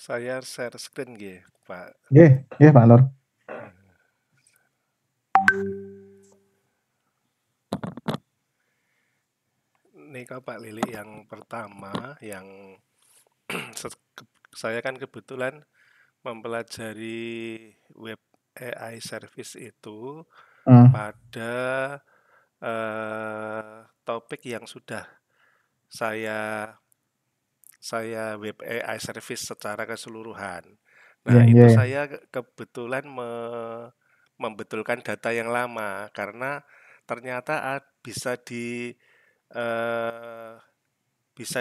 Saya share screen nggih, Pak. Nggih, nggih Pak Nur. Nika Pak Lili yang pertama yang saya kan kebetulan mempelajari web AI service itu pada topik yang sudah saya web AI service secara keseluruhan. Nah, itu saya kebetulan membetulkan data yang lama karena ternyata bisa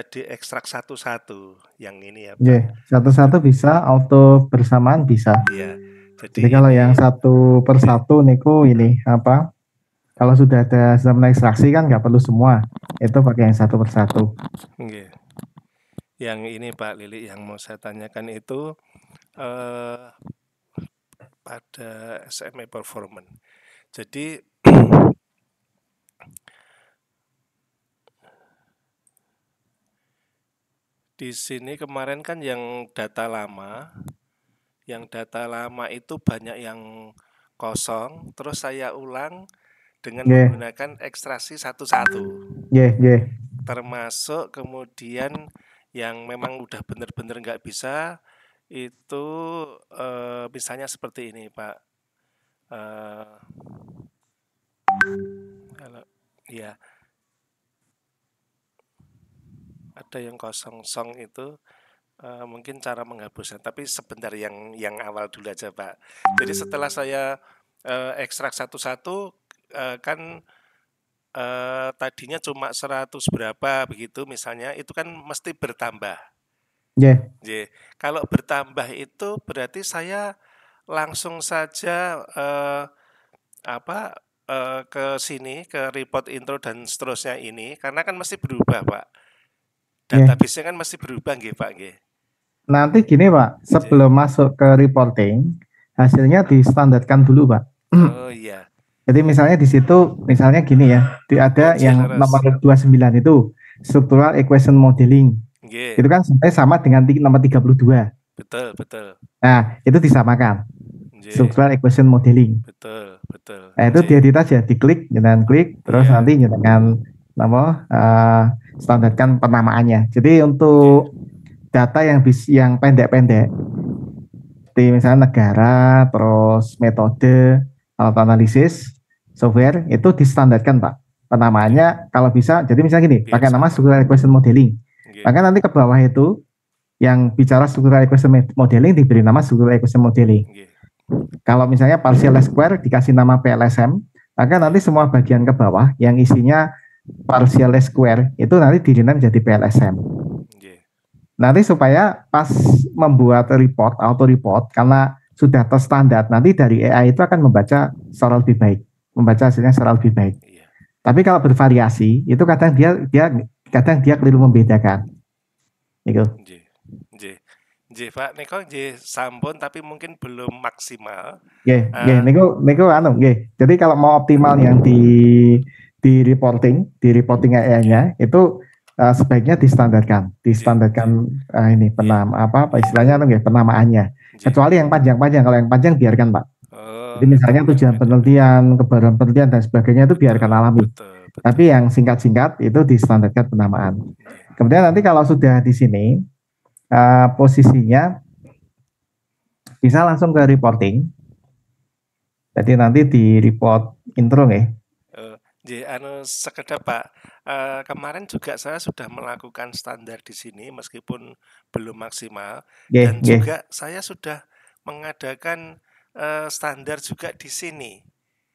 diekstrak satu-satu yang ini ya Pak. Satu-satu bisa, auto bersamaan bisa. Iya. Jadi kalau yang satu per satu niku ini apa? Kalau sudah ada sistem ekstraksi kan nggak perlu semua, itu pakai yang satu per satu. Yang ini Pak Lili yang mau saya tanyakan itu pada SMA Performance. Jadi di sini kemarin kan yang data lama itu banyak yang kosong, terus saya ulang dengan menggunakan ekstraksi satu-satu. Termasuk kemudian yang memang udah benar-benar nggak bisa itu misalnya seperti ini Pak. Ya, ada yang kosong song itu mungkin cara menghapusnya, tapi sebentar yang awal dulu aja Pak. Jadi setelah saya ekstrak satu-satu kan tadinya cuma 100 berapa begitu misalnya, itu kan mesti bertambah. Kalau bertambah itu berarti saya langsung saja ke sini, ke report intro dan seterusnya ini, karena kan mesti berubah Pak. Database-nya kan mesti berubah nggih Pak nggih. Nanti gini Pak, sebelum masuk ke reporting, hasilnya distandarkan dulu Pak. Oh iya. Jadi misalnya di situ, misalnya gini ya, ada yang nomor 29 itu structural equation modeling. Itu kan sampai sama dengan nomor 32. Betul. Nah, itu disamakan. Structural equation modeling. Betul. Nah, itu diedit aja, diklik, dan klik, terus nanti dengan standarkan penamaannya. Jadi untuk data yang pendek-pendek, seperti misalnya negara, terus metode, alat analisis, software, itu distandarkan Pak. Penamaannya kalau bisa, jadi misalnya gini, pakai nama structural equation modeling. Maka nanti ke bawah itu, yang bicara structural equation modeling diberi nama structural equation modeling. Kalau misalnya partial square dikasih nama PLSM, maka nanti semua bagian ke bawah yang isinya partial square itu nanti dinamakan menjadi PLSM. Nanti supaya pas membuat report, auto report, karena sudah terstandar, nanti dari AI itu akan membaca secara lebih baik, membaca hasilnya secara lebih baik. Tapi kalau bervariasi, itu kadang dia keliru membedakan. Gitu. Pak Niko sampun tapi mungkin belum maksimal. Niko Jadi kalau mau optimal yang di reporting AI-nya itu sebaiknya distandarkan ini istilahnya penamaannya. Kecuali yang panjang-panjang, kalau yang panjang biarkan Pak. Jadi misalnya tujuan penelitian, kebaruan penelitian dan sebagainya itu biarkan alami. Tapi yang singkat-singkat itu distandarkan penamaan. Kemudian nanti kalau sudah di sini posisinya bisa langsung ke reporting. Jadi nanti di report intro nih. Sekedar Pak, kemarin juga saya sudah melakukan standar di sini meskipun belum maksimal, dan juga saya sudah mengadakan standar juga di sini.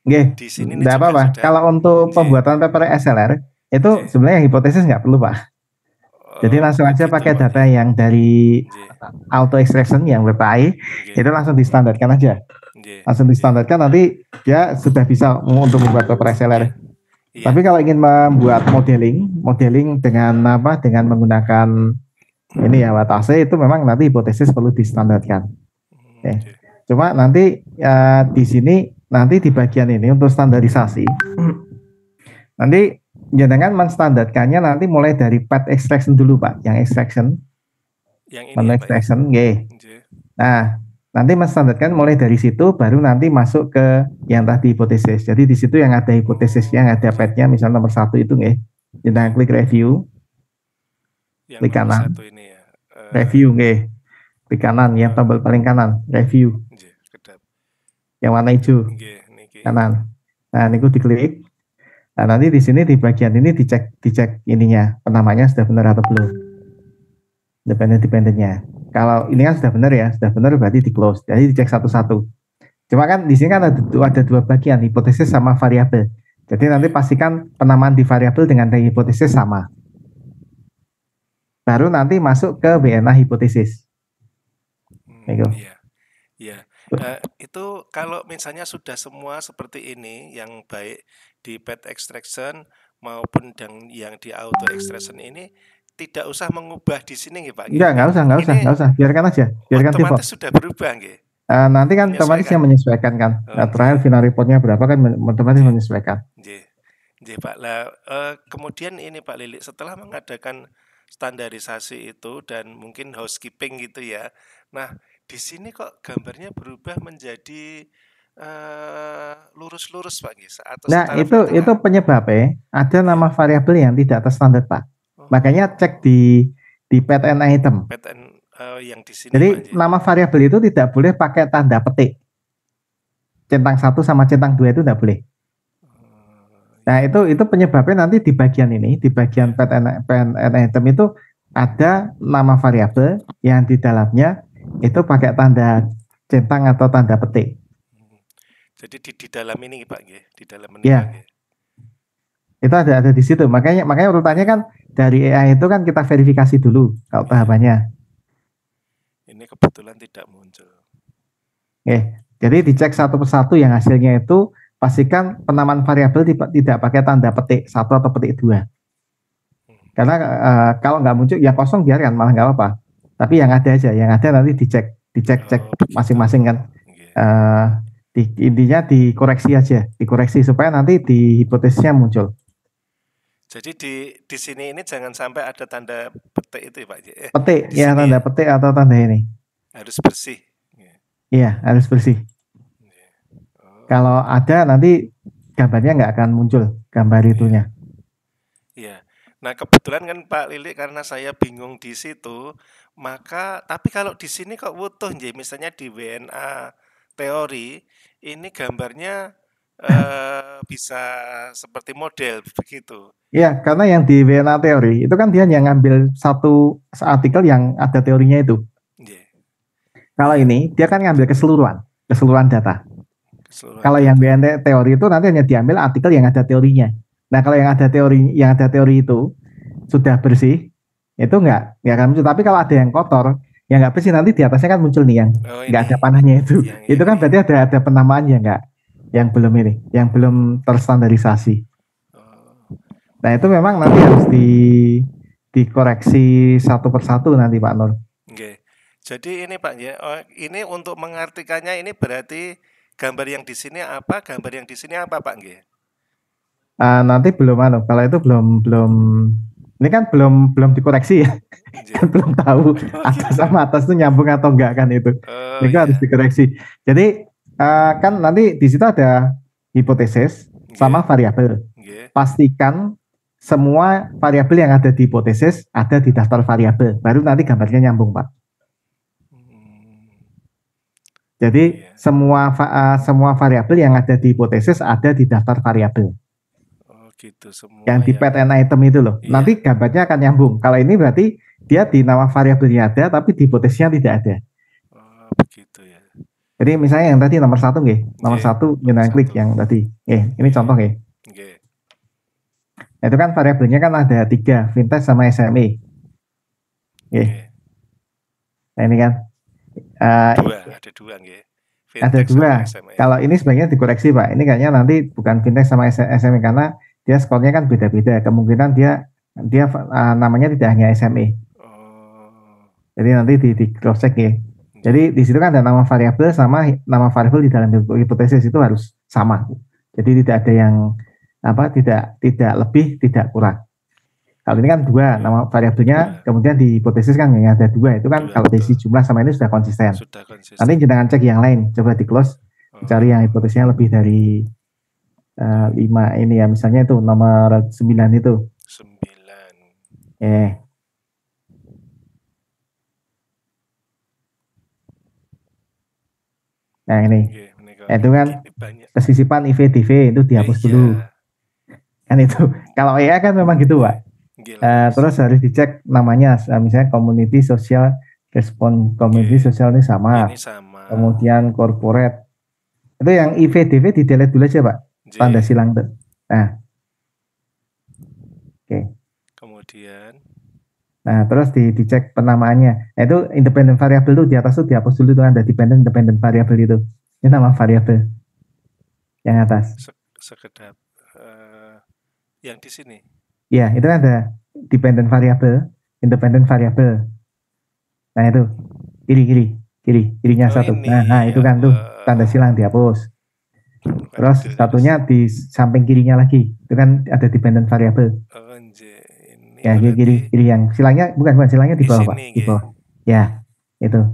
Di sini tidak apa-apa. Kalau untuk pembuatan paper SLR itu sebenarnya hipotesis nggak perlu Pak. Jadi langsung aja pakai data yang dari auto extraction yang web AI itu langsung distandarkan aja. Langsung distandarkan, nanti dia sudah bisa untuk membuat paper SLR. Tapi kalau ingin membuat modeling dengan menggunakan ini ya Watase, itu memang nanti hipotesis perlu distandarkan. Cuma nanti di sini nanti di bagian ini untuk standarisasi nanti jangan menstandarkannya nanti mulai dari path extraction dulu Pak, yang extraction Yang ini menu ya Pak ya. extraction, nggih. Nggih. Nah, nanti menstandarkan mulai dari situ, baru nanti masuk ke yang tadi hipotesis. Jadi di situ yang ada hipotesisnya, yang ada Nggih. petnya, misalnya nomor 1 itu nggih. Kita Nggih. klik review, Yang klik nomor kanan, 1 ini ya. review nggih. Klik kanan, yang tombol paling kanan, review. Nggih, kedap. Yang warna hijau, Nggih, niki. kanan. Nah, niku diklik. Nah, nanti di sini di bagian ini dicek ininya, penamanya sudah benar atau belum. Dependennya. Kalau ini kan sudah benar ya, sudah benar berarti di close. Jadi dicek satu-satu. Cuma kan di sini kan ada dua bagian, hipotesis sama variabel. Jadi nanti pastikan penamaan di variabel dengan hipotesis sama. Baru nanti masuk ke BNA hipotesis. Iya. Iya. Itu kalau misalnya sudah semua seperti ini, yang baik di path extraction maupun yang di auto extraction ini, tidak usah mengubah di sini nggih Pak nggih. Enggak usah. Biarkan aja, biarkan default. Otomatis sudah berubah nggih. Nanti kan otomatis yang menyesuaikan kan. Terakhir final reportnya berapa kan otomatis menyesuaikan. Nggih Pak. Lah kemudian ini Pak Lilik, setelah mengadakan standarisasi itu dan mungkin housekeeping gitu ya. Nah, di sini kok gambarnya berubah menjadi lurus-lurus Pak Gis, atau nah itu penyebabnya ada nama variabel yang tidak terstandar Pak. Makanya cek di path and item. Yang di sini. Jadi Pak, nama variabel itu tidak boleh pakai tanda petik. Centang 1 sama centang 2 itu tidak boleh. Nah itu penyebabnya nanti di bagian ini, di bagian path and item itu ada nama variabel yang di dalamnya itu pakai tanda centang atau tanda petik. Jadi di dalam ini Pak nggih, di dalam menu ya. Nggih. Itu ada di situ. Makanya urutannya kan dari AI itu kan kita verifikasi dulu kalau tahapannya. Ini kebetulan tidak muncul. Jadi dicek satu persatu yang hasilnya itu pastikan penamaan variabel tidak pakai tanda petik 1 atau petik 2. Karena kalau nggak muncul yang kosong biarkan, malah nggak apa-apa. Tapi yang ada aja, yang ada nanti dicek masing-masing kan. Intinya dikoreksi aja, dikoreksi supaya nanti di hipotesisnya muncul. Jadi di sini ini jangan sampai ada tanda petik itu Pak. Petik ya, tanda petik atau tanda ini. Harus bersih. Iya, harus bersih. Kalau ada nanti gambarnya nggak akan muncul gambar itunya. Iya. Nah kebetulan kan Pak Lilik, karena saya bingung di situ, maka tapi kalau di sini kok utuh nggih, misalnya di WNA teori ini gambarnya bisa seperti model begitu. Iya, karena yang di WNA teori itu kan dia yang ngambil satu artikel yang ada teorinya itu. Kalau ini dia kan ngambil keseluruhan data. Kalau yang WNA teori itu nanti hanya diambil artikel yang ada teorinya. Nah kalau yang ada teori itu sudah bersih, itu nggak akan muncul. Tapi kalau ada yang kotor, yang nggak bersih, nanti di atasnya kan muncul nih yang nggak ada panahnya itu. Itu kan berarti ada penamaan yang belum terstandarisasi. Nah itu memang nanti harus dikoreksi satu persatu nanti Pak Nur. Jadi ini Pak ya, ini untuk mengartikannya ini berarti gambar yang di sini apa, gambar yang di sini apa Pak nggih? Nanti belum kalau itu belum ini kan belum dikoreksi ya. Kan belum tahu atas sama atas itu nyambung atau enggak kan itu. Itu harus dikoreksi. Jadi kan nanti di situ ada hipotesis sama variabel. Pastikan semua variabel yang ada di hipotesis ada di daftar variabel. Baru nanti gambarnya nyambung Pak. Jadi semua variabel yang ada di hipotesis ada di daftar variabel. Gitu semua. Yang di path and item itu loh. Iya. Nanti gambarnya akan nyambung. Kalau ini berarti dia di nama variabelnya ada, tapi di hipotesisnya tidak ada. Begitu ya. Jadi misalnya yang tadi nomor 1 nggih, nomor 1 kita klik yang tadi. Ini contoh nggih. Nah, itu kan variabelnya kan ada 3, vintage sama SME. Nah ini kan. Ada 2 nggih. Ada 2. Kalau ini sebaiknya dikoreksi Pak. Ini kayaknya nanti bukan vintage sama SME karena dia skornya kan beda-beda. Kemungkinan dia namanya tidak hanya SME. Jadi nanti di cross check ya. Jadi di situ kan ada nama variabel sama nama variabel di dalam hipotesis itu harus sama. Jadi tidak ada yang tidak lebih, tidak kurang. Kalau ini kan dua, nama variabelnya, dua, kemudian di hipotesis kan yang ada dua, itu kan dua kalau dari betul. sisi jumlah sama ini sudah konsisten. Sudah konsisten. Nanti jangan cek yang lain, coba di close, cari yang hipotesisnya lebih dari 5 ini ya, misalnya itu nomor 9 itu. 9. Nah ini, itu kan kesisipan IV/DV itu dihapus dulu. Kan itu, kalau EA kan memang gitu Pak. Terus harus dicek namanya, misalnya community social respon, community social ini sama. Kemudian corporate. Itu yang IV/DV di delete dulu aja Pak, tanda silang tuh. Nah, oke. Kemudian, nah terus dicek penamaannya. Nah, itu independent variable itu di atas tuh dihapus dulu tuh, ada dependent variable itu. Ini nama variable yang atas. Sekedap yang di sini. Ya, itu ada dependent variable, independent variable. Nah itu kirinya satu. Nah itu kan tuh tanda silang dihapus. Terus satunya di samping kirinya lagi, itu kan ada dependent variable. Ya kiri yang silangnya bukan silangnya di bawah Pak, di bawah. Ya itu.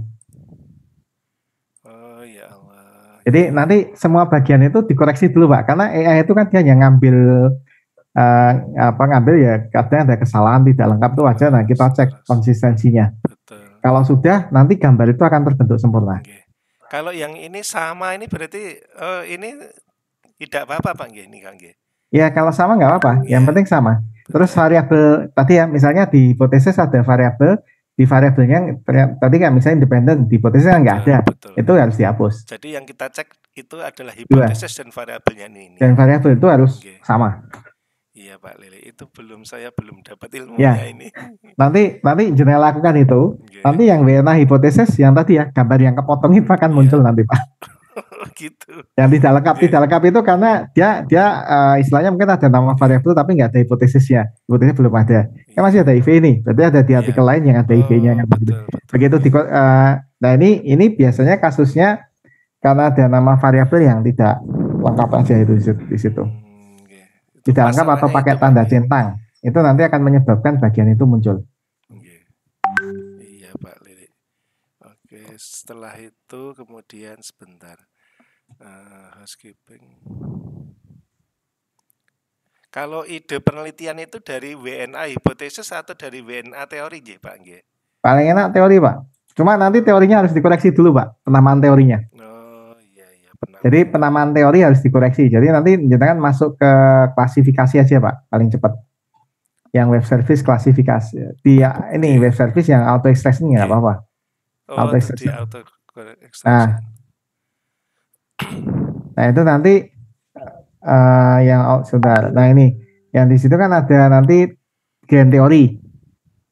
Oh ya Allah. Jadi nanti semua bagian itu dikoreksi dulu Pak, karena AI itu kan dia hanya ngambil ngambil ya, kadang ada kesalahan tidak lengkap tuh aja. Nah kita cek konsistensinya. Betul. Kalau sudah, nanti gambar itu akan terbentuk sempurna. Kalau yang ini sama, ini berarti ini tidak apa-apa Pak ini Kang. Ya kalau sama nggak apa-apa, yang penting sama. Terus variabel tadi ya, misalnya di hipotesis ada variabel, di variabelnya tadi kan misalnya independen, di hipotesis nggak ada, itu harus dihapus. Jadi yang kita cek itu adalah hipotesis dan variabelnya ini. Dan variabel itu harus sama. Iya Pak Lili, itu saya belum dapat ilmunya ini. Nanti jenengan lakukan itu. Nanti yang WNA hipotesis yang tadi ya, gambar yang kepotong itu akan muncul nanti Pak. Gitu. Yang tidak lengkap itu karena dia istilahnya mungkin ada nama variabel tapi nggak ada hipotesisnya. Hipotesisnya belum ada. Kan masih ada IV ini. Berarti ada di artikel lain yang ada IV-nya. Begitu nah ini biasanya kasusnya karena ada nama variabel yang tidak lengkap aja itu di situ. Tidak lengkap atau pakai tanda centang. Itu nanti akan menyebabkan bagian itu muncul. Iya Pak Lili. Oke, setelah itu kemudian sebentar. Housekeeping. Kalau ide penelitian itu dari WNA hipotesis atau dari WNA teori Pak? Paling enak teori Pak. Cuma nanti teorinya harus dikoreksi dulu Pak, penamaan teorinya. Jadi penamaan teori harus dikoreksi. Jadi nanti jangan masuk ke klasifikasi aja Pak, paling cepat. Yang web service klasifikasi. Ini web service yang auto extraction nggak apa-apa. Auto extraction. Nah itu nanti yang saudara. Nah ini yang di situ kan ada nanti grand teori.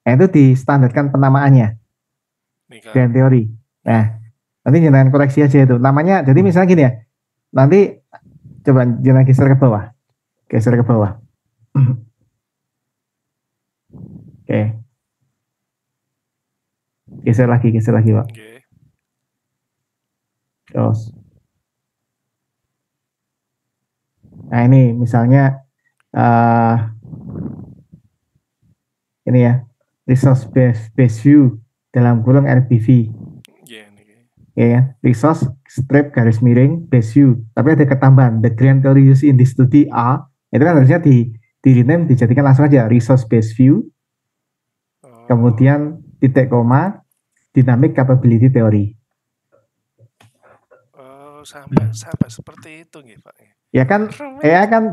Nah itu distandarkan penamaannya. Grand teori. Nah nanti jangan koreksi aja itu. Namanya jadi misalnya gini ya. Nanti coba jangan geser ke bawah. Geser ke bawah. Oke. Geser lagi Pak. Terus. Nah ini misalnya ini ya, resource based view dalam kurung RBV. Ya, resource strip garis miring base view. Tapi ada ketambahan, the grand theory used in this study are, itu kan harusnya di rename dijadikan langsung aja resource based view. Kemudian titik koma dynamic capability theory. Sampai seperti itu nih Pak. Ya kan,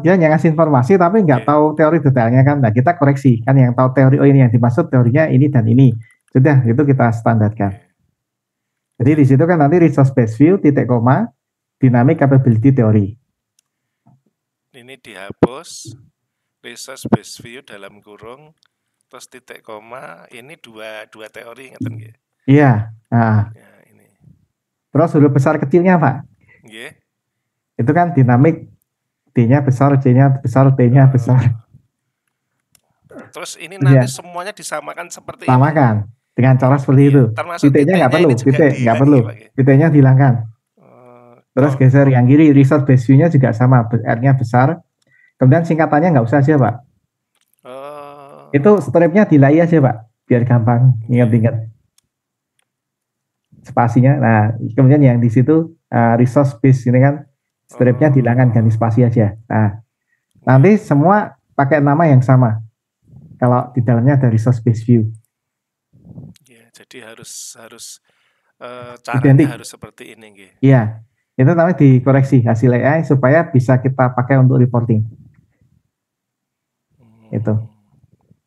dia ngasih informasi tapi nggak tahu teori detailnya kan. Nah kita koreksi kan, yang tahu teori ini yang dimaksud teorinya ini dan ini. Sudah itu kita standarkan. Jadi di situ kan nanti resource based view titik koma dynamic capability theory. Ini dihapus resource based view dalam kurung terus titik koma, ini dua teori ingatan nggih? Iya. Nah. Ya, ini. Terus huruf besar kecilnya Pak. Nggih. Itu kan dinamik, D-nya besar, C-nya besar, T-nya besar. Terus ini nanti semuanya disamakan seperti ini. Samakan dengan cara seperti itu. Titiknya nggak perlu, titik nggak perlu, titiknya dihilangkan. Terus geser yang kiri, resource base view-nya juga sama, R-nya besar. Kemudian singkatannya nggak usah aja Pak. Itu stripnya dilai aja Pak, biar gampang Nggih. ingat-ingat spasinya. Nah, kemudian yang di situ resource base ini kan stripnya dihilangkan ganti Oh, spasi aja. Nah, nggih. nanti semua pakai nama yang sama. Kalau di dalamnya ada resource base view, Ya, jadi harus harus caranya identik. harus seperti ini nggih. Iya, itu namanya dikoreksi hasil AI supaya bisa kita pakai untuk reporting. Itu. Hmm,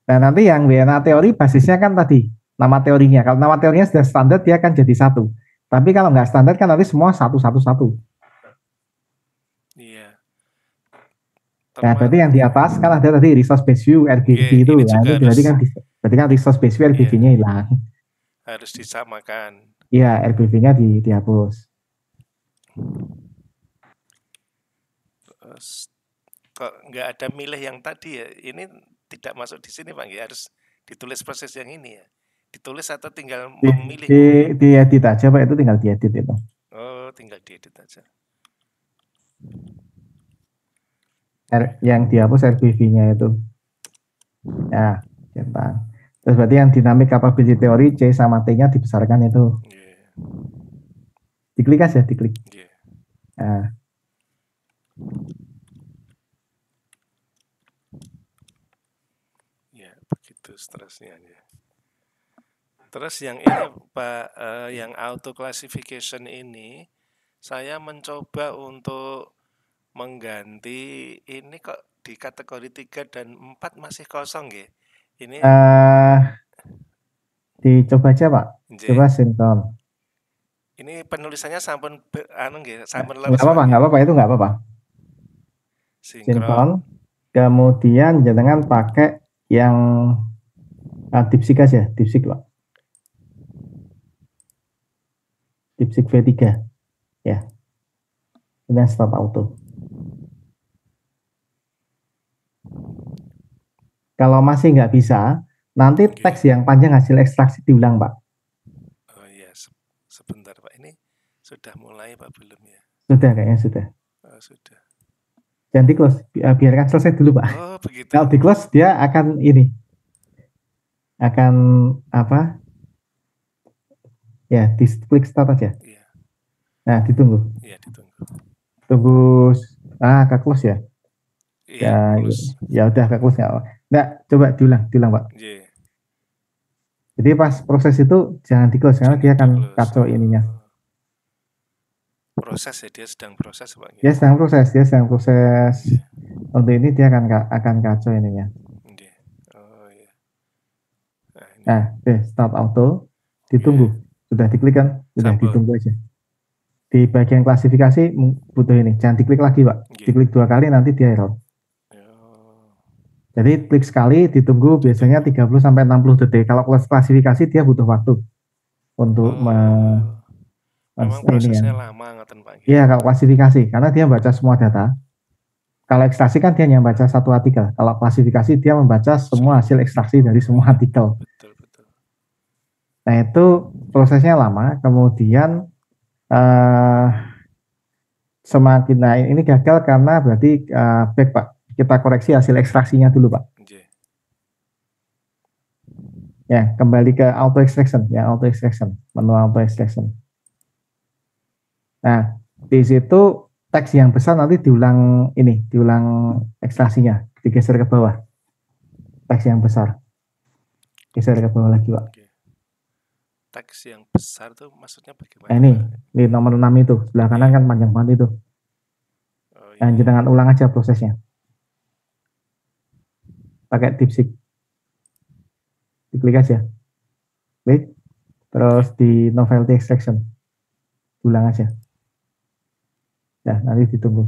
Nah, nanti yang WNA teori basisnya kan tadi nama teorinya. Kalau nama teorinya sudah standar, dia akan jadi satu. Tapi kalau nggak standar kan nanti semua satu satu satu. iya. Nah, Terma berarti yang di atas kan ada tadi resource base view RBV nggih, itu. ini Nah, juga itu berarti kan resource base view iya, RBV-nya hilang. harus disamakan. Iya, RBV-nya dihapus. Terus kok nggak ada milih yang tadi ya? Ini tidak masuk di sini Pak, nggih. Harus ditulis proses yang ini ya. Ditulis atau tinggal Di, memilih? di edit aja Pak, itu tinggal diedit itu. Oh, tinggal diedit aja. Yang dihapus RBV-nya itu. Ya, centang. Terus berarti yang dynamic capability theory C sama T-nya dibesarkan itu. Nggih, Diklik aja, diklik. nggih. Nah, Ya, begitu seterusnya ya. Terus yang ini Pak, yang auto classification ini saya mencoba untuk mengganti ini kok di kategori 3 dan 4 masih kosong nggih. Ini eh, dicoba aja Pak. Coba nggih. sinkron. Ini penulisannya sampun anu nggih, sampun Nggak leres Pak apa-apa, nggih. nggak apa-apa, itu nggak apa-apa. Sinkron. Sinkron. Kemudian jangan pakai yang DeepSeek aja, DeepSeek Pak. DeepSeek V3 ya. Kemudian start auto. Kalau masih nggak bisa, nanti Nggih. teks yang panjang hasil ekstraksi diulang Pak. Oh iya, sebentar Pak. Ini sudah mulai Pak belum ya? Sudah kayaknya sudah. Oh, sudah. Jangan di close, biarkan selesai dulu Pak. Oh, begitu. Kalau di close dia akan ini, akan apa? Ya, di klik start aja. Iya, Nah, ditunggu. iya ditunggu. Tunggu ke close ya. Iya, Ya, close. ya udah ke close nggak apa. Nggak, coba diulang Pak. Nggih, Jadi pas proses itu jangan di close karena dia jangan di akan close. kacau ininya. Proses ya, dia sedang proses Pak nggih. Dia sedang proses. Nggih, Untuk ini dia akan kacau ininya. nggih. Oh iya. Nah, ini. Nah, start auto, Nggih. ditunggu. Sudah diklik kan? Sudah Sampun. ditunggu aja. Di bagian klasifikasi butuh ini, jangan diklik lagi Pak. Nggih. Diklik 2 kali nanti dia error. Oh, Jadi klik sekali, ditunggu biasanya 30 sampai 60 detik. Kalau klasifikasi dia butuh waktu untuk oh. Memang ini ya. prosesnya lama ngoten Pak nggih. Iya, kalau klasifikasi karena dia membaca semua data. Kalau ekstraksi kan dia hanya membaca satu artikel. Kalau klasifikasi dia membaca semua hasil ekstraksi dari Oh semua iya, artikel. betul betul. Nah, itu prosesnya lama. Kemudian eh, semakin nah ini gagal karena berarti back Pak. Kita koreksi hasil ekstraksinya dulu Pak. Nggih. Ya, kembali ke auto extraction, ya auto extraction, menu auto extraction. Nah, di situ teks yang besar nanti diulang ekstraksinya, digeser ke bawah. Teks yang besar, geser ke bawah lagi Pak. Nggih. Teks yang besar tuh maksudnya bagaimana Nah, Pak? ini nomor 6 itu, sebelah kanan Iya. kan panjang banget itu. Oh Nah, iya. jangan ulang aja prosesnya. Pakai DeepSeek. Diklik aja. Klik, terus Nggih. di novelty extraction. Ulang aja. Nah, nanti ditunggu.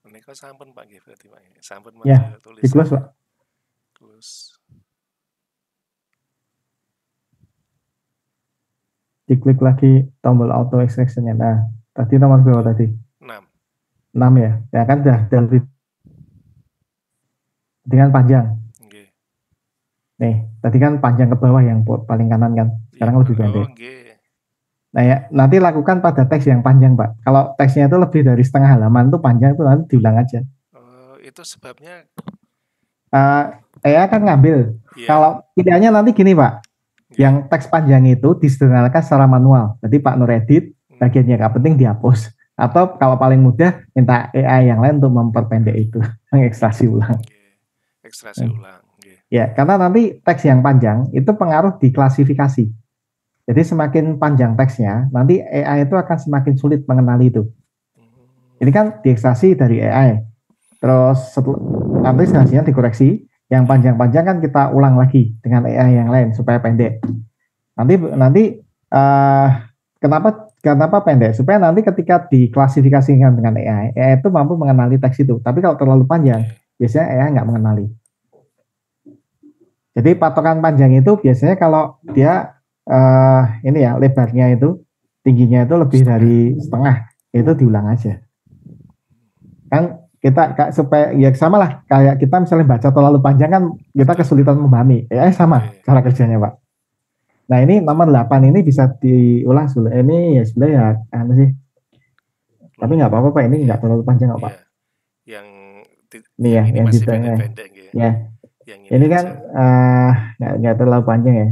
Menika sampun Pak nggih berarti Pak. Sampun Ya, model di close tulisannya. Pak. Close. Diklik lagi tombol auto extraction-nya. Nah, tadi nomor berapa tadi? 6. 6 ya. Ya kan udah lebih dengan panjang. Nggih. Nih, tadi kan panjang ke bawah yang paling kanan kan, Iya. sekarang lebih Oh, pendek. nggih. Nah ya, nanti lakukan pada teks yang panjang, Pak. Kalau teksnya itu lebih dari setengah halaman itu panjang itu nanti diulang aja. Oh, itu sebabnya Uh, akan ngambil. iya. Kalau pilihannya nanti gini, Pak. Nggih. Yang teks panjang itu disederhanakan secara manual. Jadi Pak Nur edit, Hmm, bagian yang nggak penting dihapus. Atau kalau paling mudah, minta AI yang lain untuk memperpendek itu, mengekstraksi ulang. nggih. Ekstraksi ulang, nggih. Ya, karena nanti teks yang panjang itu pengaruh di klasifikasi. Jadi semakin panjang teksnya, nanti AI itu akan semakin sulit mengenali itu. Hmm, Ini kan diekstraksi dari AI. Terus nanti hasilnya dikoreksi. Yang nggih. panjang-panjang kan kita ulang lagi dengan AI yang lain supaya pendek. Nanti Nggih. nanti uh, kenapa pendek? Supaya nanti ketika diklasifikasikan dengan AI itu mampu mengenali teks itu. Tapi kalau terlalu panjang, Nggih. biasanya AI nggak mengenali. Jadi patokan panjang itu biasanya kalau dia ini ya lebarnya itu tingginya itu lebih Setengah. dari setengah, itu diulang aja. Kan kita supaya ya sama lah kayak kita misalnya baca terlalu panjang kan kita Betul. kesulitan memahami. Ya sama Nggih. cara kerjanya, Pak. Nah, ini nomor 8 ini bisa diulang ini ya sebenarnya ya anu sih. Tapi nggak apa-apa, Pak. Ini Iya. nggak terlalu panjang kok, Pak. Iya. Yang Ini ya yang ini yang masih detailnya. pendek-pendek, nggih. Ya, Yang ini ini kan aja. nggak terlalu panjang ya.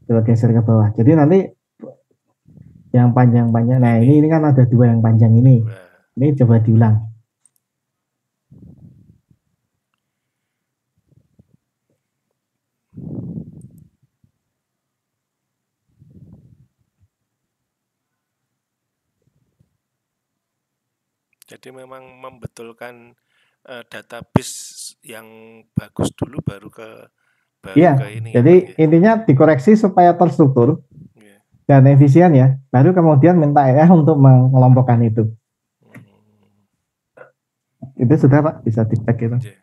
Coba geser ke bawah. Jadi nanti yang panjang-panjang. Nah, Ini ini kan ada dua yang panjang ini. dua. Ini coba diulang. Jadi memang membetulkan database yang bagus dulu Iya. baru ke ini ya, Jadi Pak, nggih. intinya dikoreksi supaya terstruktur Nggih. dan efisien ya. Baru kemudian minta AI untuk mengelompokkan itu. Hmm, Itu sudah, Pak, bisa dicek itu. nggih.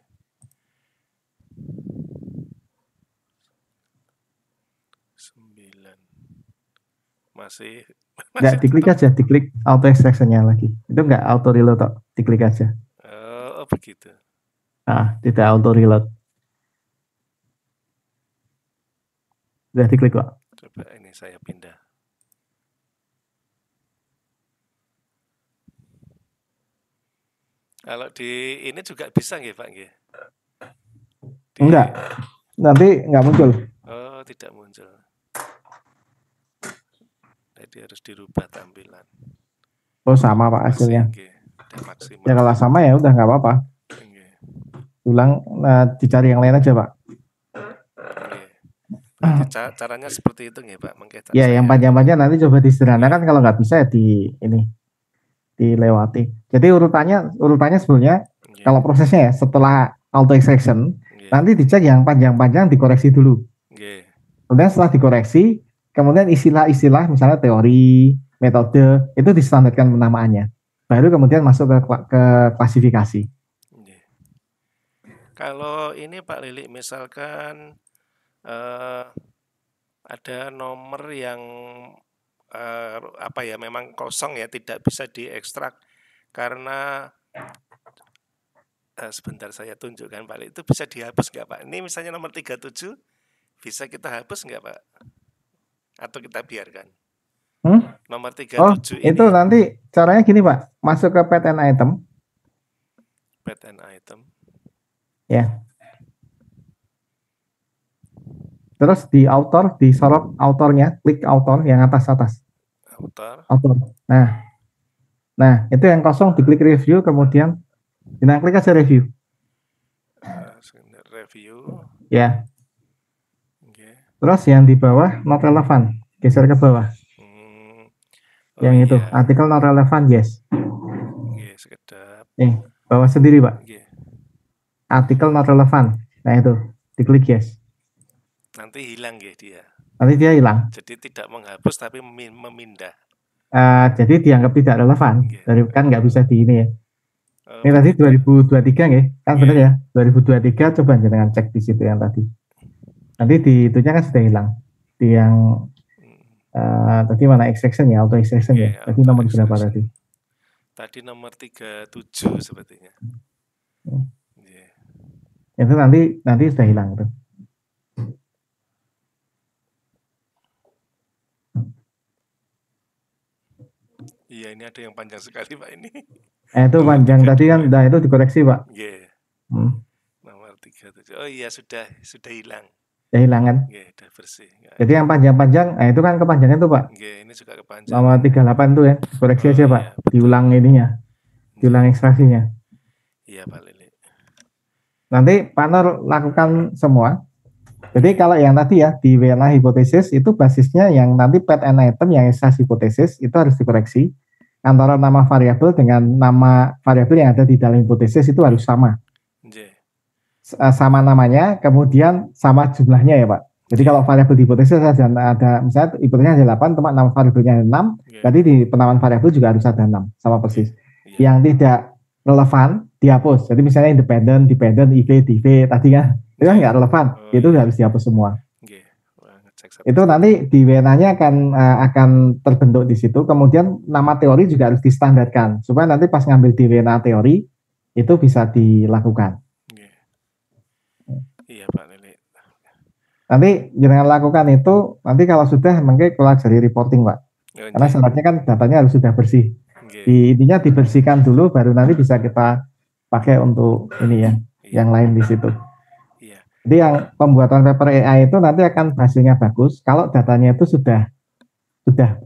9. Masih Nggak, masih diklik tetap. aja, diklik auto extraction-nya lagi. Itu nggak auto reload kok, diklik aja. Oh, begitu. Tidak auto reload. Sudah diklik kok. Coba ini saya pindah. Kalau di ini juga bisa nggih, Pak, nggih? Enggak, Di nanti nggak muncul. Oh, tidak muncul. Jadi harus dirubah tampilan. Oh, sama, Pak, Masih hasilnya. nggih, udah Ya maksimal. kalau sama ya udah nggak apa-apa. Nggih. Ulang, dicari yang lain aja, Pak. Nggih. Berarti caranya seperti itu nggih, Pak? Mungkin Ya, yang saya panjang-panjang nanti coba disederhanakan. nggih. Kalau nggak bisa ya dilewati. Jadi urutannya sebenarnya Nggih. kalau prosesnya ya setelah auto extraction Nggih. nanti dicek yang panjang-panjang dikoreksi dulu. Nggih. Kemudian setelah dikoreksi, kemudian istilah-istilah misalnya teori, metode itu distandarkan penamaannya. Baru kemudian masuk ke klasifikasi. Nggih. Kalau ini Pak Lili misalkan ada nomor yang apa ya memang kosong ya tidak bisa diekstrak karena sebentar saya tunjukkan Pak Lili, itu bisa dihapus nggak Pak? Ini misalnya nomor 37 bisa kita hapus nggak Pak? Atau kita biarkan? Nomor Oh, 37 itu ini nanti caranya gini, Pak. Masuk ke pet and item. pet and item. Ya. Terus di author, disorot autornya, klik author yang atas-atas. Author. Author. Nah, itu yang kosong diklik review, kemudian klik aja review. Review. Ya. Okay. Terus yang di bawah not relevant, geser ke bawah. Oh yang itu, iya. artikel not relevant, yes. Oke, sekedap. Bawah sendiri, Pak. Okay. Artikel not relevant. Nah itu, diklik yes. Nanti hilang ya dia. Nanti dia hilang. Jadi tidak menghapus tapi memindah. Jadi dianggap tidak relevan. Okay. Dari kan nggak bisa di ini ya. Oh, ini tadi 2023 ya, kan benar ya. 2023 coba jangan cek di situ yang tadi. Nanti di itunya kan sudah hilang. Di yang tadi mana extraction ya, auto extraction ya. Tadi nomor berapa tadi? Tadi nomor 37 sepertinya. Itu nanti sudah hilang tuh. Iya, ini ada yang panjang sekali Pak ini. Itu Nomor panjang tadi kan, 32. nah itu dikoreksi Pak. Nggih. Hmm. Nomor 37. Oh iya, sudah hilang. Ya hilang kan. Nggih, udah bersih. Nggak Jadi ada. yang panjang-panjang, nah itu kan kepanjangan tuh Pak. Nggih, ini juga Nomor kepanjangan. 38 tuh ya, koreksi Oh aja Pak. iya, betul. Diulang ininya, diulang Nggih. ekstraksinya. Iya Pak Lili. Nanti partner lakukan semua. Jadi kalau yang tadi ya di WNA hipotesis itu basisnya yang nanti pad and item yang ekstraksi hipotesis itu harus dikoreksi antara nama variabel dengan nama variabel yang ada di dalam hipotesis itu harus sama. Nggih. Sama namanya, kemudian sama jumlahnya ya Pak. Jadi kalau variabel di hipotesis ada misalnya hipotesisnya ada 8, teman nama variabelnya ada 6, berarti di penamaan variabel juga harus ada 6, sama persis. Yang tidak relevan dihapus. Jadi misalnya independen, dependent, IV, div tadi kan, itu kan nggak relevan, itu harus dihapus semua. Itu nanti di WNA-nya akan terbentuk di situ. Kemudian nama teori juga harus distandarkan supaya nanti pas ngambil di WNA teori itu bisa dilakukan. Iya Pak Lili. Nanti jangan lakukan itu nanti kalau sudah mungkin keluar dari reporting Pak. Karena syaratnya kan datanya harus sudah bersih. Intinya dibersihkan dulu baru nanti bisa kita pakai untuk ini ya, yang lain di situ. Jadi yang pembuatan paper AI itu nanti akan hasilnya bagus kalau datanya itu sudah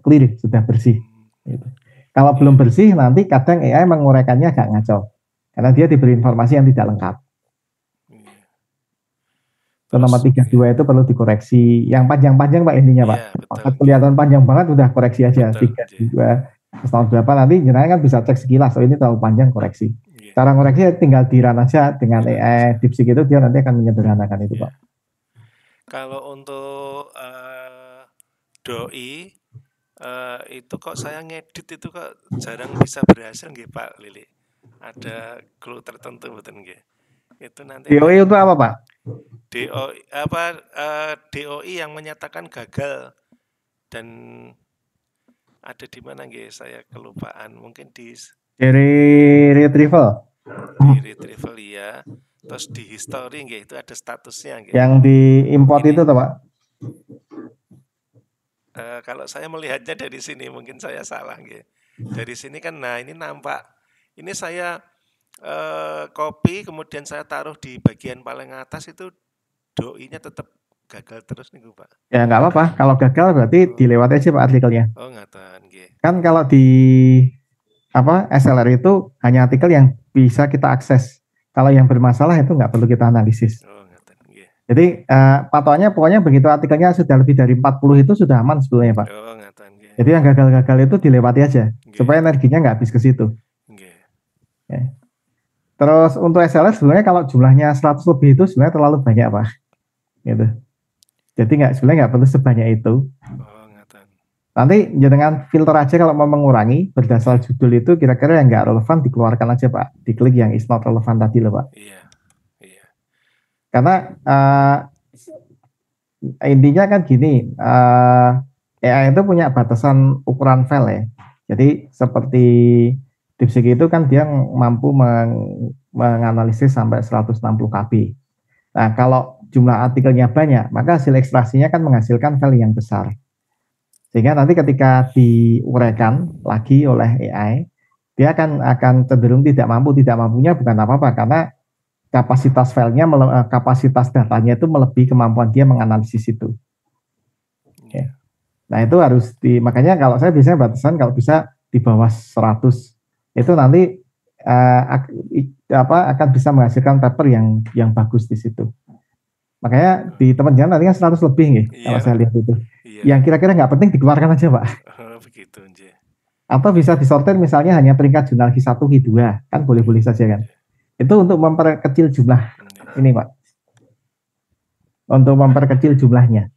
clear, sudah bersih. Gitu. Kalau belum bersih nanti kadang AI menguraikannya agak ngaco karena dia diberi informasi yang tidak lengkap. Itu nomor 32 itu perlu dikoreksi. Yang panjang-panjang Pak intinya Pak. Kalau kelihatan panjang banget udah koreksi aja. 32 tahun berapa nanti jenengan kan bisa cek sekilas. Oh ini terlalu panjang, koreksi. Cara koreksi tinggal di run aja dengan AI DeepSeek itu dia nanti akan menyederhanakan itu Pak. Kalau untuk doi itu kok saya ngedit itu kok jarang bisa berhasil nggih Pak Lili. Ada clue tertentu betul nggih? Itu nanti DOI itu apa Pak? DOI yang menyatakan gagal dan ada di mana nggih saya kelupaan, mungkin dari retrieval. Di retrieval ya. Terus di history nggih itu ada statusnya nggih. Yang di import ini, itu toh Pak? Kalau saya melihatnya dari sini mungkin saya salah nggih. Dari sini kan nah ini nampak. Ini saya copy kemudian saya taruh di bagian paling atas itu doi-nya tetap gagal terus nih Pak. Ya nggak apa-apa. Kalau gagal berarti dilewati aja Pak artikelnya. Oh ngaten nggih. Kan kalau di SLR itu hanya artikel yang bisa kita akses. Kalau yang bermasalah itu nggak perlu kita analisis. Oh ngaten nggih. Jadi patokannya pokoknya begitu artikelnya sudah lebih dari 40 itu sudah aman sebetulnya Pak. Oh ngaten nggih. Jadi yang gagal-gagal itu dilewati aja supaya energinya nggak habis ke situ. Nggih. Ya. Terus untuk SLR sebenarnya kalau jumlahnya 100 lebih itu sebenarnya terlalu banyak Pak. Gitu. Jadi sebenarnya nggak perlu sebanyak itu. Oh ngaten. Nanti dengan filter aja kalau mau mengurangi berdasar judul itu kira-kira yang nggak relevan dikeluarkan aja Pak. Diklik yang is not relevant tadi loh Pak. Iya. Iya. Karena intinya kan gini, AI itu punya batasan ukuran file ya. Jadi seperti DeepSeek itu kan dia mampu menganalisis sampai 160 KB. Nah kalau jumlah artikelnya banyak, maka hasil ekstraksinya kan menghasilkan file yang besar. Sehingga nanti ketika diuraikan lagi oleh AI, dia akan cenderung tidak mampu. Tidak mampunya bukan apa-apa, karena kapasitas filenya, kapasitas datanya itu melebihi kemampuan dia menganalisis itu. Okay. Nah itu harus makanya kalau saya biasanya batasan kalau bisa di bawah 100, itu nanti akan bisa menghasilkan paper yang bagus di situ. Makanya di teman jangan nanti kan 100 lebih nih, kalau saya lihat itu. Yang kira-kira nggak penting dikeluarkan aja Pak. Begitu aja. Atau bisa disortir misalnya hanya peringkat jurnal Q1, Q2, kan boleh-boleh saja kan. Itu untuk memperkecil jumlah ini Pak. Untuk memperkecil jumlahnya.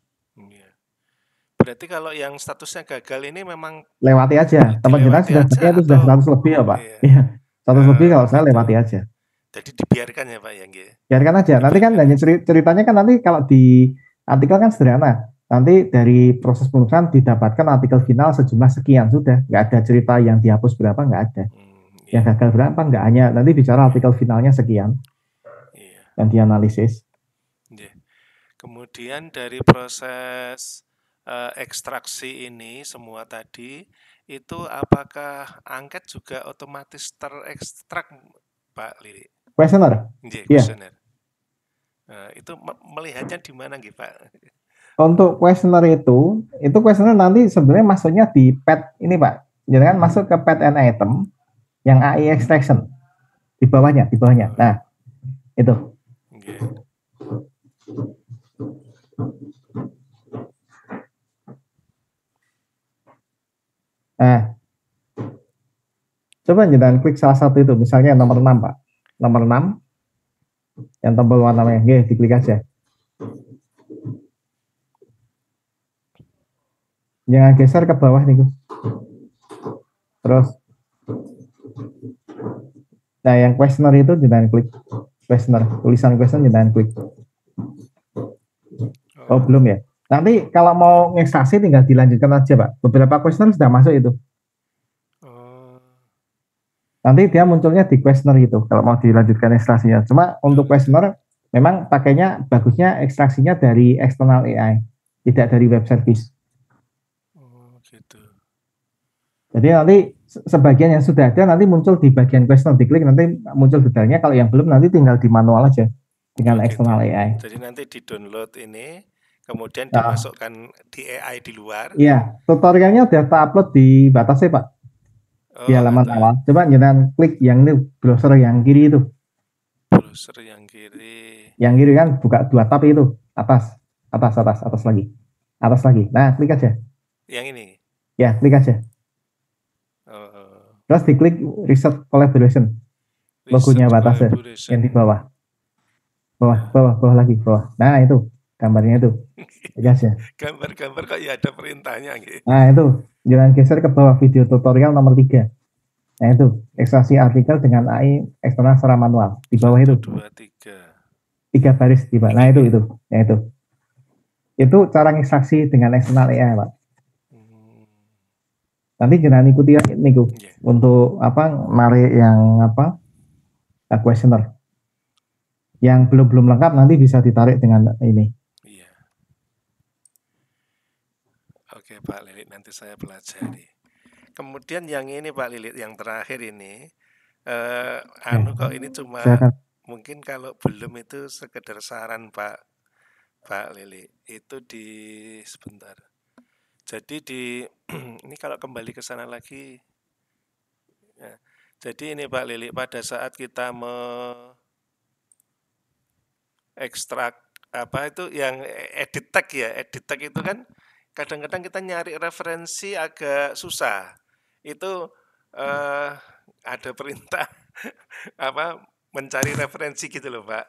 Berarti kalau yang statusnya gagal ini memang lewati aja. Teman jenengan itu sudah 100 lebih ya Pak. Iya. 100 lebih kalau saya lewati aja. Jadi dibiarkan ya Pak ya nggih. Biarkan aja. Nanti kan ceritanya kan nanti kalau di artikel kan sederhana. Nanti dari proses penulisan didapatkan artikel final sejumlah sekian sudah. Nggak ada cerita yang dihapus berapa, nggak ada. Yang gagal berapa nggak, hanya nanti bicara artikel finalnya sekian. yang dianalisis. Nggih. Kemudian dari proses ekstraksi ini semua tadi, itu apakah angket juga otomatis terekstrak, Pak Lili? Questionnaire, Nggih, ya. kuesioner. Itu melihatnya di mana nggih, Pak? Untuk questionnaire itu questionnaire nanti sebenarnya masuknya di pad ini Pak. Jadi kan masuk ke pad and item yang AI extraction di bawahnya. Nah, itu. Nggih. Nah, coba jangan klik salah satu itu, misalnya nomor 6 Pak. Nomor 6 yang tombol warna merah, diklik aja. Jangan geser ke bawah nih, terus. Nah, yang questionnaire itu jangan klik. Questionnaire, tulisan questionnaire jangan klik. Oh, belum ya. Nanti kalau mau ngekstraksi tinggal dilanjutkan aja Pak. Beberapa questionnaire sudah masuk itu. Nanti dia munculnya di questionnaire itu kalau mau dilanjutkan ekstraksinya. Cuma untuk questionnaire memang pakainya bagusnya ekstraksinya dari external AI, tidak dari web service. Gitu. Jadi nanti sebagian yang sudah ada nanti muncul di bagian questionnaire, diklik nanti muncul detailnya. Kalau yang belum nanti tinggal di manual aja dengan external AI. Jadi nanti di download ini, kemudian dimasukkan di AI di luar. Iya, tutorialnya udah tak upload di Batasnya Pak. Di halaman awal. Coba jangan klik yang ini browser yang kiri itu. Browser yang kiri. Yang kiri kan buka 2 tab itu, atas lagi. Atas lagi. Nah, klik aja. Yang ini. Ya, klik aja. Terus diklik Research Collaboration. Logonya Batasnya yang di bawah. Bawah lagi, bawah. Nah, itu gambarnya itu. Klik aja. Gambar-gambar kok ya ada perintahnya gitu. Nah, itu. Jangan geser ke bawah video tutorial nomor 3. Nah, itu ekstraksi artikel dengan AI eksternal secara manual. Di bawah itu. 1, 2, 3 baris di bawah. Nah, itu. Nah, itu. Itu cara ekstraksi dengan eksternal AI, Pak. Nanti jangan ikuti ini untuk narik yang questionnaire. Yang belum lengkap nanti bisa ditarik dengan ini. Iya. Oke Pak Lilit, nanti saya pelajari. Kemudian yang ini Pak Lilit, yang terakhir ini, kok ini cuma mungkin kalau belum itu sekedar saran Pak Lili. Itu sebentar. Jadi ini kalau kembali ke sana lagi, ya, jadi ini Pak Lili, pada saat kita ekstrak itu yang edit tag ya, edit tag itu kan kadang-kadang kita nyari referensi agak susah. Itu ada perintah mencari referensi gitu loh Pak.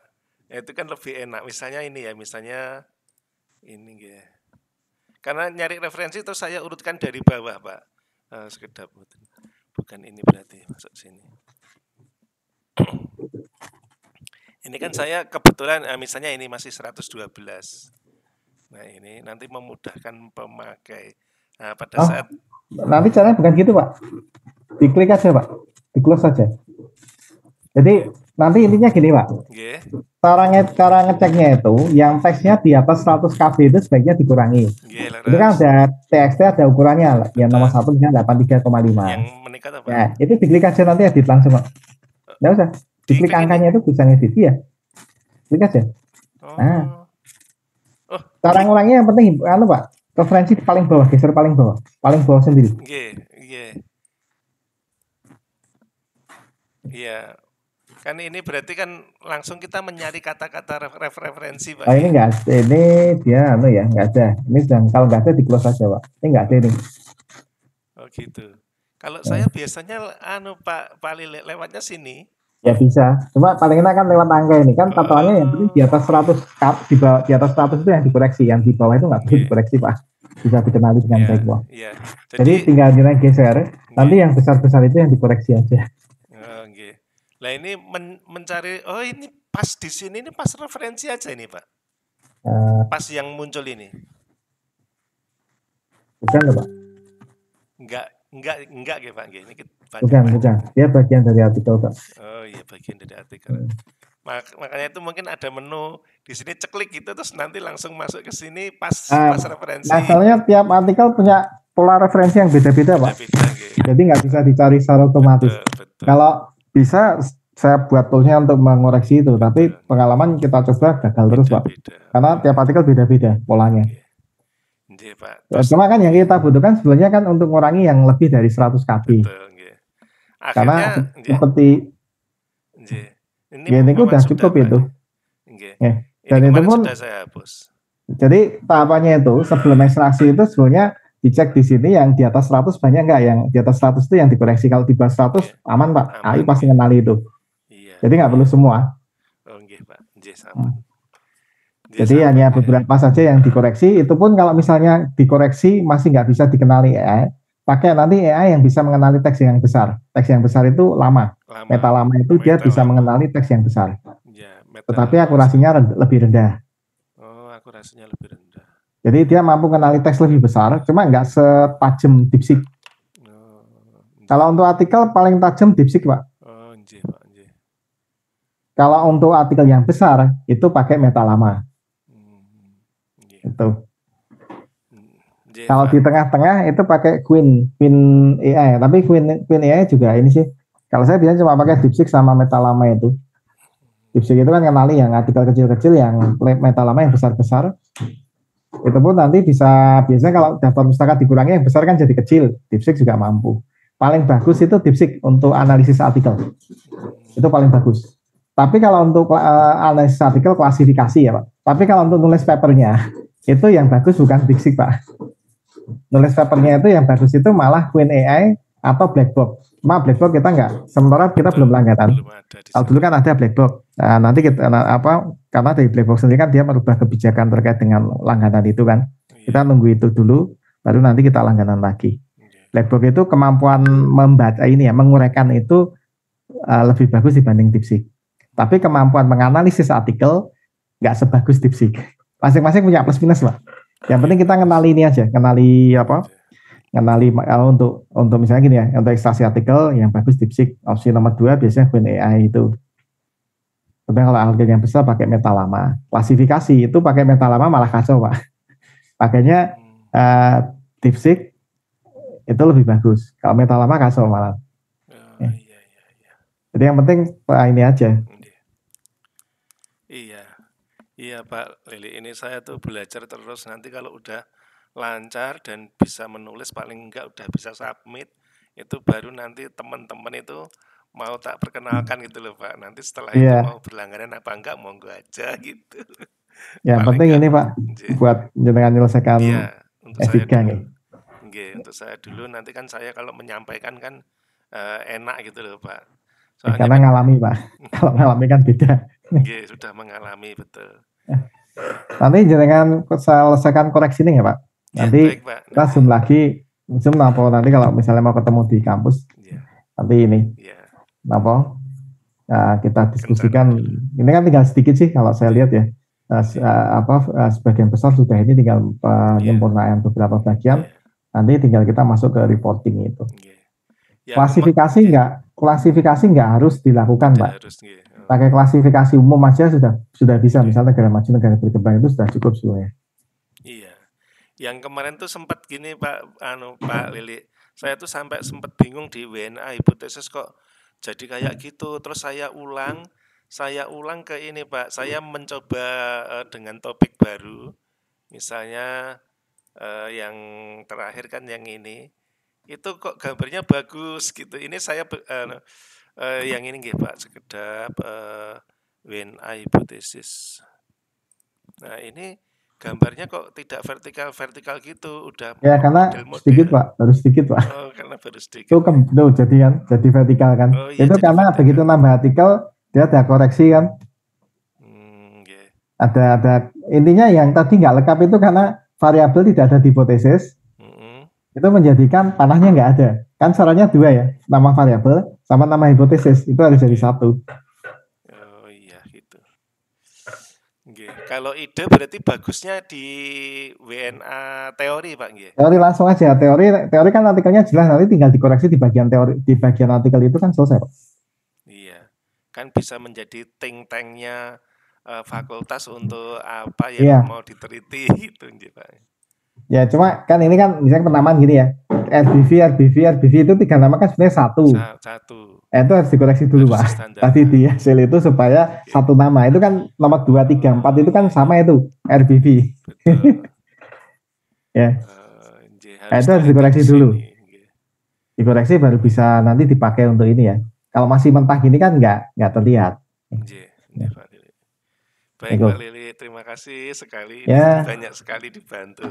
Itu kan lebih enak. Misalnya ini ya, ini ya. Karena nyari referensi terus saya urutkan dari bawah Pak. Sekedap bukan ini berarti masuk sini. Ini kan saya kebetulan misalnya ini masih 112. Nah ini nanti memudahkan pemakai. Nah pada saat nanti caranya bukan gitu Pak. Diklik aja Pak, di close saja. Jadi nanti intinya gini Pak. Cara ngeceknya itu yang teksnya di atas 100 KB itu sebaiknya dikurangi. Itu kan ada TXT ada ukurannya, yang nomor 1 83,5. Yang meningkat apa? Ya, itu diklik aja nanti edit langsung Pak. Nggak usah. Diklik angkanya itu bisa ngedit ya. Klik aja. Nah. Cara ngurangnya yang penting Pak, referensi paling bawah, geser paling bawah sendiri. Iya. Kan ini berarti kan langsung kita mencari kata-kata referensi Pak. Ini enggak, ini dia enggak ada. Ini kalau enggak ada di close aja Pak. Ini enggak ada ini. Oh gitu. Kalau saya biasanya Pak Lili lewatnya sini. Ya bisa. Cuma paling enak kan lewat angka ini kan patokannya yang penting di atas 100 di atas 100 itu yang dikoreksi, yang di bawah itu enggak perlu dikoreksi Pak. Bisa dikenali dengan baik Pak. Jadi tinggal geser. Nanti yang besar-besar itu yang dikoreksi aja. Nah ini mencari, ini pas di sini, ini pas referensi aja ini Pak. Pas yang muncul ini. Bukan loh Pak. Enggak ya Pak. Ini bukan. Dia bagian dari artikel Pak. Oh iya bagian dari artikel. Makanya itu mungkin ada menu di sini ceklik gitu terus nanti langsung masuk ke sini pas referensi. Masalahnya tiap artikel punya pola referensi yang beda-beda, Pak. Beda-beda gitu. Jadi nggak bisa dicari secara otomatis. Betul. Kalau bisa saya buat toolnya untuk mengoreksi itu, tapi pengalaman kita coba gagal terus, Pak. Karena tiap artikel beda-beda polanya. Nggih, Pak. Cuma kan yang kita butuhkan sebenarnya kan untuk mengurangi yang lebih dari 100 KB. Betul, nggih. Akhirnya karena seperti ini udah cukup Pak. itu. Dan itu pun sudah saya hapus. Jadi tahapannya itu sebelum ekstraksi itu sebenarnya dicek di sini yang di atas 100 banyak nggak, yang di atas 100 itu yang dikoreksi. Kalau di bawah 100 aman, Pak. AI pasti ngenali itu. Jadi nggak perlu semua. Nggih, Pak. Nggih, sama. Jadi hanya beberapa saja yang dikoreksi. Itu pun kalau misalnya dikoreksi masih nggak bisa dikenali AI, pakai nanti AI yang bisa mengenali teks yang besar. Teks yang besar itu lama. Meta lama itu dia bisa mengenali teks yang besar. Tetapi akurasinya lebih rendah. Oh, akurasinya lebih rendah. Jadi dia mampu mengenali teks lebih besar, cuma nggak setajam DeepSeek. Kalau untuk artikel paling tajam DeepSeek, Pak. Oh, nggih, Pak. Nggih. Kalau untuk artikel yang besar itu pakai meta lama. Itu. Kalau di tengah-tengah itu pakai Queen AI, tapi Queen AI juga ini sih. Kalau saya biasanya cuma pakai DeepSeek sama meta lama itu. DeepSeek itu kan kenali yang artikel kecil-kecil, yang meta lama yang besar-besar. Itu pun nanti bisa, biasanya kalau daftar pustaka dikurangi yang besar kan jadi kecil. DeepSeek juga mampu. Paling bagus itu DeepSeek untuk analisis artikel. Itu paling bagus. Tapi kalau untuk analisis artikel klasifikasi ya, Pak. Tapi kalau untuk nulis papernya itu yang bagus bukan DeepSeek, Pak. Nulis papernya itu yang bagus itu malah Queen AI atau Blackbox. Cuma Blackbox kita enggak, sementara kita belum langganan. Kalau dulu kan ada Blackbox. Nah, nanti kita karena dari Blackbox sendiri kan dia merubah kebijakan terkait dengan langganan itu kan. Kita nunggu itu dulu, baru nanti kita langganan lagi. Blackbox itu kemampuan membaca menguraikan itu lebih bagus dibanding DeepSeek. Tapi kemampuan menganalisis artikel nggak sebagus DeepSeek. Masing-masing punya plus minus, Pak. Yang penting kita kenali ini aja, kenali untuk misalnya gini ya, untuk ekstraksi artikel yang bagus DeepSeek, opsi nomor 2 biasanya Queen AI itu. Tapi kalau artikel yang besar pakai meta lama. Klasifikasi itu pakai meta lama malah kacau, Pak. Makanya DeepSeek itu lebih bagus. Kalau meta lama kacau malah. Jadi yang penting ini aja. Iya Pak Lili, ini saya tuh belajar terus, nanti kalau udah lancar dan bisa menulis paling enggak udah bisa submit, itu baru nanti teman-teman itu mau tak perkenalkan gitu loh Pak. Nanti setelah itu mau berlangganan apa enggak monggo aja gitu. Ya penting ini Pak buat jenengan menyelesaikan etika nih. Untuk saya dulu, nanti kan saya kalau menyampaikan kan enak gitu loh Pak. Soalnya karena ngalami Pak. Kalau ngalami kan beda. Sudah mengalami, betul. Nanti jenengan selesaikan koreksi ini ya Pak. Nanti baik, Pak. Kita zoom lagi, nanti kalau misalnya mau ketemu di kampus, nanti ini, kita diskusikan. Ini kan tinggal sedikit sih kalau saya lihat ya. Sebagian besar sudah, ini tinggal penyempurnaan beberapa bagian. Nanti tinggal kita masuk ke reporting itu. Klasifikasi nggak harus dilakukan, Pak. Pakai klasifikasi umum aja sudah bisa. Misalnya negara maju, negara berkembang itu sudah cukup sebenarnya. Iya. Yang kemarin tuh sempat gini Pak Lili. Saya tuh sampai sempat bingung di WNA hipotesis kok jadi kayak gitu. Terus saya ulang ke ini Pak. Saya mencoba dengan topik baru. Misalnya yang terakhir kan yang ini. Itu kok gambarnya bagus gitu. Ini saya yang ini nggih Pak, sekedap WNA hipotesis. Nah, ini gambarnya kok tidak vertikal gitu, udah ya karena model. Sedikit Pak, baru sedikit Pak. Oh, karena baru sedikit. Itu jadi vertikal kan. Oh, iya, itu karena vertikal. Begitu nambah artikel dia ada koreksi kan. Okay. Ada intinya yang tadi nggak lengkap itu karena variabel tidak ada di hipotesis. Itu menjadikan panahnya nggak ada. Kan syaratnya 2 ya, nama variabel sama nama hipotesis, itu harus jadi 1. Oh iya gitu. Okay. Kalau ide berarti bagusnya di WNA teori Pak nggih. Teori langsung aja, teori kan artikelnya jelas, nanti tinggal dikoreksi di bagian teori, di bagian artikel itu kan selesai Pak. Iya. kan bisa menjadi think tank-nya fakultas untuk apa yang Iya. mau diteliti gitu nggih, Pak. Ya, cuma kan ini kan misalnya penamaan gini ya. RBV itu 3 nama kan sebenarnya satu. Satu Itu harus dikoreksi dulu, harus Pak. Tadi di distandarkan. hasil itu supaya Oke. 1 nama. Itu kan nomor 2, 3, 4 itu kan Nggih, nggih. sama itu, RBV. Betul. Ya, Nggih, nah, harus itu harus teliti di dikoreksi dulu. sini. Nggih. Dikoreksi baru bisa nanti dipakai untuk ini ya. Kalau masih mentah gini kan nggak terlihat. Nggih, nggih, Pak Lili. Baik, Pak Itu. Lili, terima kasih sekali. Ini Ya, banyak sekali dibantu.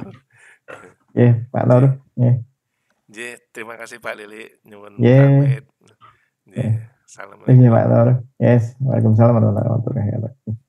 ya Pak Nur. Nggih. Ya, Nggih, terima kasih Pak Lili. Nyuwun ya, pamit. ya. Nggih, Terima kasih Pak assalamualaikum. Nur. Yes, Waalaikumsalam warahmatullahi wabarakatuh.